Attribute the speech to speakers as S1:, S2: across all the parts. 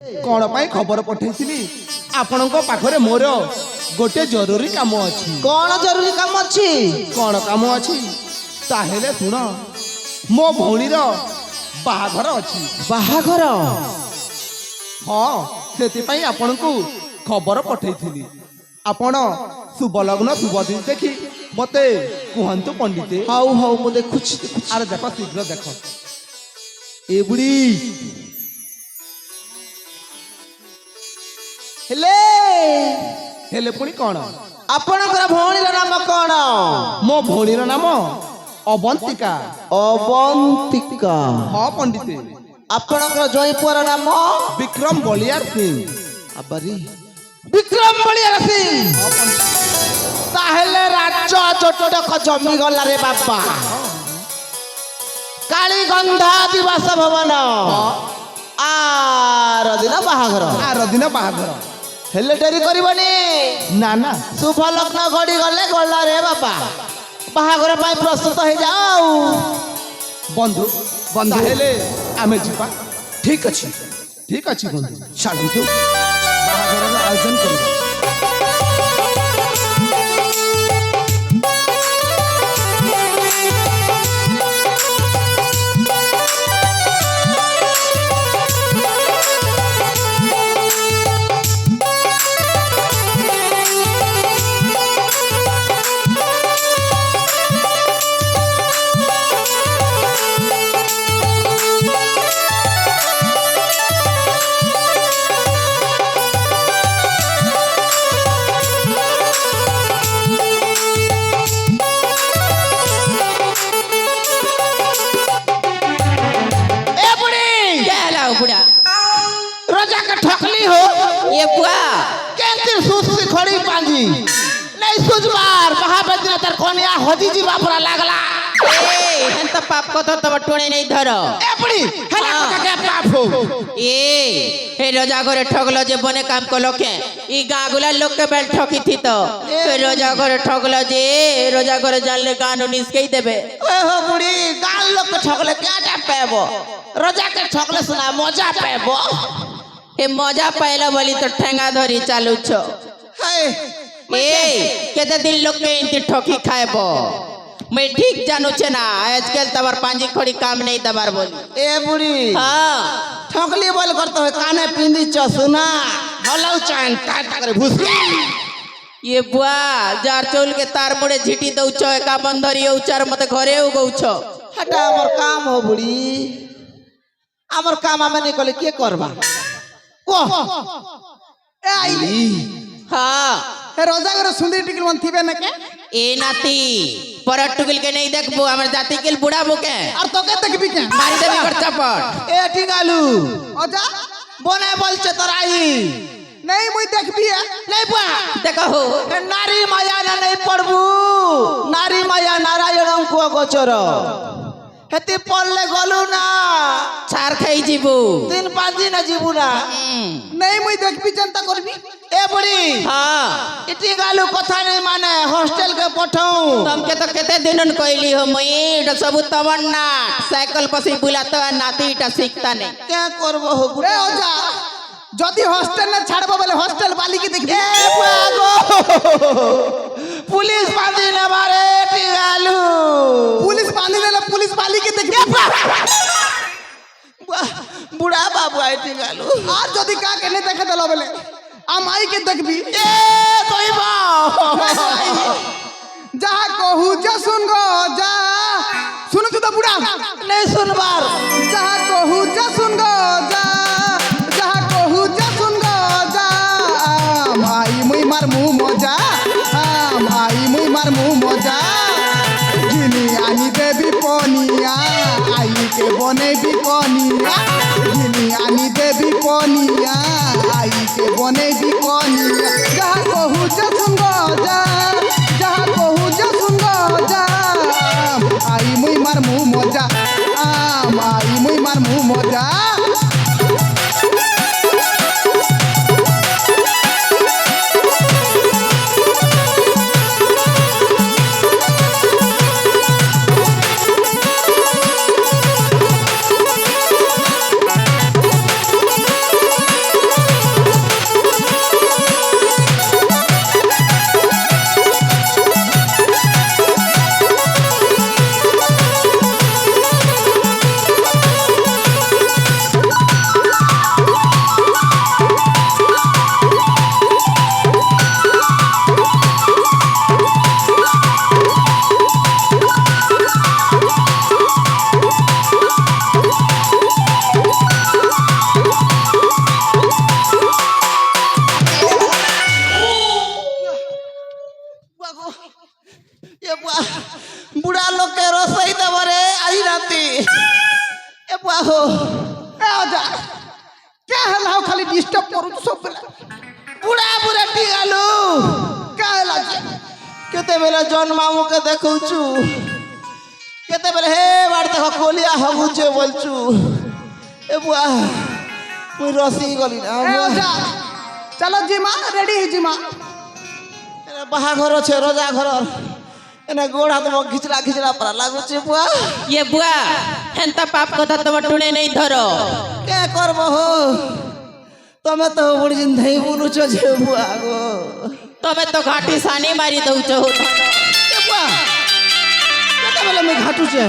S1: कौन पाई खबर पठेइथिली आपणको पाखरे मोर गोटे जरूरी काम अछि।
S2: कौन जरूरी काम अछि?
S1: कौन काम अछि ताहेले सुन, मो भौणीर बाहाघर अछि।
S2: बाहाघर?
S1: हाँ, सेति पाई आपणको खबर पठेइथिली। आपण शुभ लग्न शुभ दिन देखि मते कुहंतु पंडिते।
S2: हाउ हाउ मु देखुछि।
S1: अरे देख शीघ्र देख। ए बुढ़ी
S2: हेले
S1: हेले पुणी कौन?
S2: आपणकर भौणीर नाम कौन?
S1: मो भौणीर नाम अवंतिका।
S2: अवंतिका?
S1: हाँ पंडिते।
S2: आपणकर जई पुअर नाम?
S1: विक्रम बलियार सिंह।
S2: अबरी विक्रम बलियार सिंह?
S1: हाँ पंडित।
S2: ताहेले राज्य चोटडक जमी गला रे बाबा। कालीगंधा दिवस भवन आर दिन बाहाघर।
S1: आर दिन बाहाघर
S2: हेले डेरी करबनी
S1: ना ना।
S2: शुभ लग्न घड़ी गले गला रे बाबा। बाहाघर पाई प्रस्तुत हो जाओ।
S1: बंधु बंधु हेले आमे जीवा। ठीक अछि, ठीक अछि बंधु। छाड़ନ୍ତୁ बाहाघर आयोजन करिबा।
S2: रोजा के ठकली हो
S3: ये बुआ
S2: केंतिर सुसुरी खड़ी पांजी नहीं सुजबार महाबदिन तर कोनिया होजी जी बापरा लागला।
S3: ए हन त पाप को तो तब टोणे नहीं धर।
S2: ए बुढ़ी हला
S3: हाँ।
S2: का के पाप हो।
S3: ए हे रोजा घरे ठगलो जे बने काम कलो के ई गागुला लोग के बेल ठकी थी तो हे रोजा घरे ठगलो जे रोजा घरे जानले कानून इसके ही देबे।
S2: ओए हो बुढ़ी गाल लोग के ठकले क्या टा पेबो? रोजा के ठकले सुना मजा पेबो।
S3: हे मजा पाइला बोली तो ठेंगा धरी चालू छो।
S2: हे
S3: ए केते दिन लोग के इंती ठकी खाएबो। मैं ठीक जानू छे ना आजकल तबर पांजी खड़ी काम नहीं दबार बोली।
S2: ए बुढ़ी
S3: हाँ
S2: ठकली बोल करतो है काने पिंदी छ सुना हलौ चान का करे घुस।
S3: ये बुआ जार चौल के तार मुड़े झिटी दउछो एका बंदरी उचार मते घरे उगउछो।
S2: हटा हमर काम हो बुढ़ी। हमर काम हमें नहीं कले के करबा को? ए आईली
S3: हाँ
S2: हे रोजा करे सुंदरी टिकल मन थिबे न के?
S3: ए नाती परट टुकिल के नहीं देखबो हमर जाति के बुढ़ा बुके
S2: और तो के देखबी के
S3: मारी देबी कर चपट।
S2: ए टिकालू ओजा बोने बोल छ तराई नहीं मुई देखबी है नहीं बुआ
S3: देखो हो
S2: ए नारी माया ना नहीं पड़बू। नारी माया नारायण को गोचर हेती पड़ले गलू ना
S3: छार खाई जीबू
S2: 3-5 दिन जीबू ना। नहीं मुई देखबी चिंता करबी। ए बुढ़ी
S3: हाँ
S2: इटी गालू कथा नहीं माने हॉस्टल के पठाऊं।
S3: तुमके तो केते दिनन कहली हो मई इटा सब तमन्ना साइकिल पसी बुलातो नाती इटा सीखता नहीं
S2: क्या करबो हो बुढ़ी? ए ओजा जदी हॉस्टल न छाड़बो बोले हॉस्टल वाली के देखबी। ए बागो पुलिस बांधी न मारे इटी गालू पुलिस बांधी ले पुलिस वाली के देखबी। बुढ़ा बाबू इटी गालू आज जदी का के नहीं देखे दलो बोले आ माई के देखबी। ए तोइबा जहाँ कहू जा सुन गो जा सुन तू तो बुढ़ा नहीं सुनबार। जहाँ कहू जा सुन गो जा जहाँ कहू जा सुन गो जा माई मुई मार मुंह मोजा माई मुई मार मुंह मोजा जिनी आनी देवी पोनिया आई के बने भी कोनिया जिनी आनी देवी पोनिया आई के बने भी कोनिया। जहाँ कहू जा सुन गो जा जहाँ कहू जा सुन गो जा आई मुई मार मुंह मोजा आई मुई मार मुंह मोजा। डिस्टर्ब करू सब बेला
S1: बुढ़ा बुढ़ा टिकालू
S2: काला
S1: केते बेले जन मामू के देखौचू केते बेले हे बार देख कोलिया हगुचे बोलचू ए बुआ मुई रसी गली ना
S2: ए ओजा चलो जिमा रेडी है जिमा
S1: बाहा घर छे रोजा घर एने गोड़ हाथ में खिचला खिचला पर लागुचे बुआ
S3: ये बुआ हेंता पाप कथा तुम टुणे नहीं धरो
S1: के करबो हो तमे तो बुढ़ी जिंदगी बुलुचो जे बुआ गो
S3: तमे तो घाटी सानी मारी दउचो हो
S1: ए बुआ केते बेले मैं घाटू छे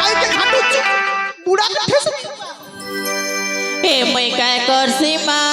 S2: आई के घाटू छु बुढ़ा के ठेस
S3: ए मैं काय करसी माँ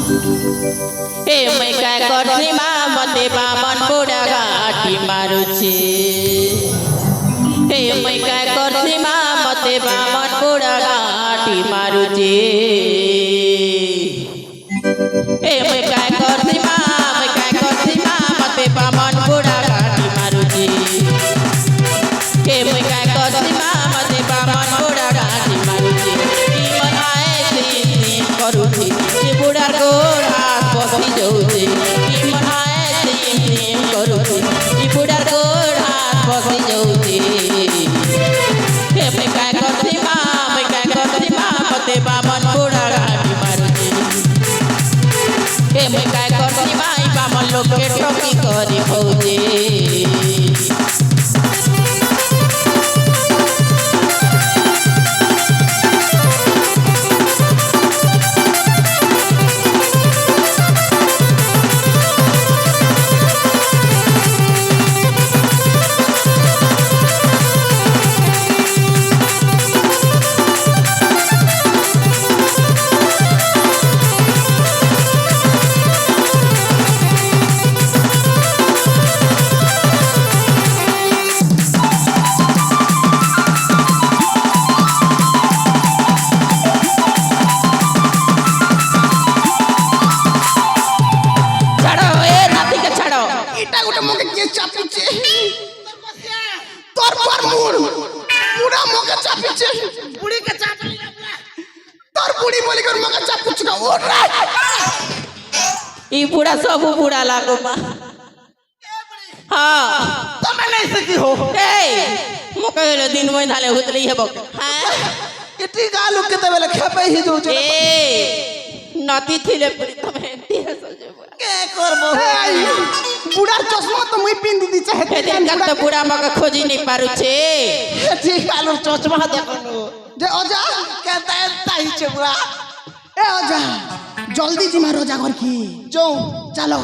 S3: ए मैं काय करसी माँ मते बामन बुढ़ा घाटी मारुछे ए मैं काय करसी माँ मते बामन बुढ़ा घाटी मारुछे ए मैं काय करसी माँ मते बामन बुढ़ा घाटी मारुछे ए मैं काय करसी माँ मते बामन बुढ़ा घाटी मारुछे ई मन आए श्री करूछे ई बुढ़ा गोड़ हाथ बसी जाऊछे ई मन आए श्री करूछे ई बुढ़ा गोड़ हाथ बसी जाऊछे ए मैं काय करसी माँ मते बामन बुढ़ा घाटी मारुछे ए मैं काय करसी माँ ई बामन लोग के ठोकी करी खौजे
S2: इटा गोटे मोके के चापिचे तोर पर बुढ़ा मोके चापिचे बुढ़ी के चापली तोर बुढ़ी बोली कर मोके चापुच का ओ
S3: ई बुढ़ा सब बुढ़ा लागो बा हाँ
S1: तमे नहीं सकी हो
S3: ए मोके दिन में धाले उतली है बक हां
S1: इटी गालू केते बेले खेपे ही दउ छे
S3: ए नती थिले पड़ी तमे दिया सजे
S1: के करबो
S2: बुढ़ा चश्मा तो मुई पिन दी चाहे
S3: हे दिन का तो बुढ़ा मका खोजी नहीं पारु छे
S1: इटी गालू चचमा देखनु
S2: जे ओजा
S1: केते ताई छे बुआ
S2: ए ओजा जल्दी जिमा रोजा घर की
S1: जो
S2: चलो